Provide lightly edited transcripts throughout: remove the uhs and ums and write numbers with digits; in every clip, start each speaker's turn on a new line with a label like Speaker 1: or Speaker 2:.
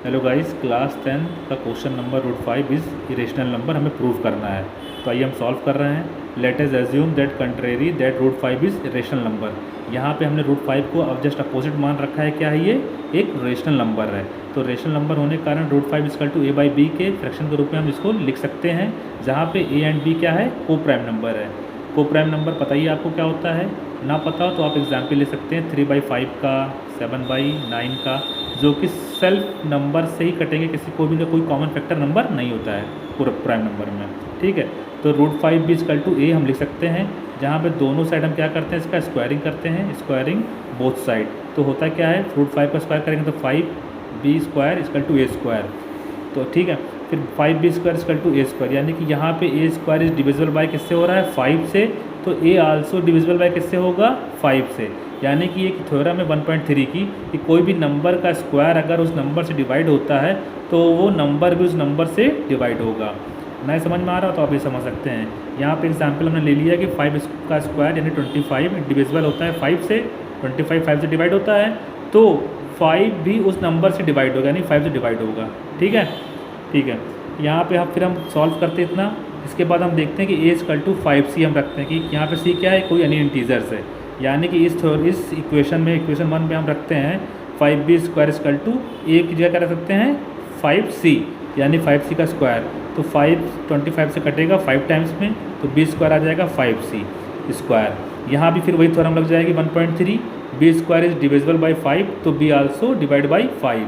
Speaker 1: Hello guys, class 10 का question number root 5 is irrational number हमें prove करना है। तो आइए हम सॉल्व कर रहे हैं। Let us assume that contrary that root 5 is rational number. यहाँ पे हमने रूट 5 को अब जस्ट अपोजिट मान रखा है। क्या है ये? एक रेशनल नंबर है। तो रेशनल नंबर होने के कारण root 5 equal to a by b के फ्रैक्शन के रूप में हम इसको लिख सकते हैं, जहाँ पे ए एंड बी क्या है? को प्राइम नंबर है। को प्राइम नंबर पता ही आपको क्या होता है। ना पता हो तो आप एग्जाम्पल ले सकते हैं 3/5 का, 7/9 का, जो कि सेल्फ नंबर से ही कटेंगे, किसी को भी कोई कॉमन फैक्टर नंबर नहीं होता है पूरा प्राइम नंबर में। ठीक है, तो रूट 5 भी इजकल टू ए हम लिख सकते हैं, जहाँ पे दोनों साइड हम क्या करते हैं? इसका स्क्वायरिंग करते हैं, स्क्वायरिंग बोथ साइड। तो होता क्या है? रूट 5 का स्क्वायर करेंगे तो 5b² is equal to A square. तो ठीक है, फिर 5b² is equal to A square, यानी कि यहाँ पे ए स्क्वायर इज डिविजिबल बाय किससे हो रहा है? 5 से। तो ए आल्सो डिविजिबल बाय किससे होगा? 5 से। यानी कि एक थ्योरम है 1.3 की कि कोई भी नंबर का स्क्वायर अगर उस नंबर से डिवाइड होता है तो वो नंबर भी उस नंबर से डिवाइड होगा। नहीं समझ में आ रहा तो आप ये समझ सकते हैं। यहाँ पे एग्जांपल हमने ले लिया कि 5 का स्क्वायर यानी 25 डिविजिबल होता है 5 से। 25 5 से डिवाइड होता है, तो 5 भी उस नंबर से डिवाइड होगा, यानी 5 से डिवाइड होगा। ठीक है, ठीक है। यहाँ पे फिर हम सॉल्व करते हैं इतना। इसके बाद हम देखते हैं कि ए इजकल टू 5c हम रखते हैं कि यहाँ पे c क्या है? कोई अनी इंटीजर्स है, यानी कि इस इक्वेशन में, इक्वेशन 1 में हम रखते हैं 5b² इजकल टू ए की जगह क्या रख सकते हैं? 5c, यानी 5c का स्क्वायर। तो 5 25 से कटेगा 5 टाइम्स में, तो b² आ जाएगा 5c स्क्वायर। यहाँ भी फिर वही थ्योरम लग जाएगी 1.3, b² इज डिविजिबल बाई 5, तो b आल्सो डिवाइड बाई 5।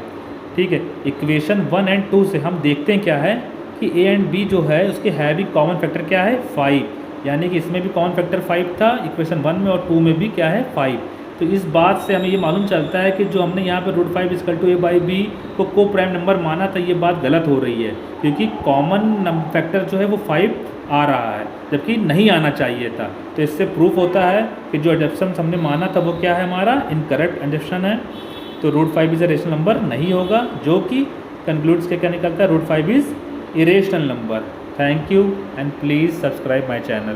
Speaker 1: ठीक है, इक्वेशन 1 और 2 से हम देखते हैं क्या है कि ए एंड बी जो है उसके हैवी कॉमन फैक्टर क्या है? 5, यानी कि इसमें भी कॉमन फैक्टर 5 था इक्वेशन 1 में, और 2 में भी क्या है? 5। तो इस बात से हमें ये मालूम चलता है कि जो हमने यहाँ पे root 5 equal to a by b को प्राइम नंबर माना था, ये बात गलत हो रही है, क्योंकि कॉमन फैक्टर जो है वो 5 आ रहा है, जबकि नहीं आना चाहिए था। तो इससे प्रूफ होता है कि जो एडप्शन हमने माना था वो क्या है? हमारा इनकरेक्ट एडप्शन है। तो root 5 is a rational number नहीं होगा, जो कि कंक्लूड्स के क्या निकलता है? Root 5 is irrational number. Thank you and please subscribe my channel.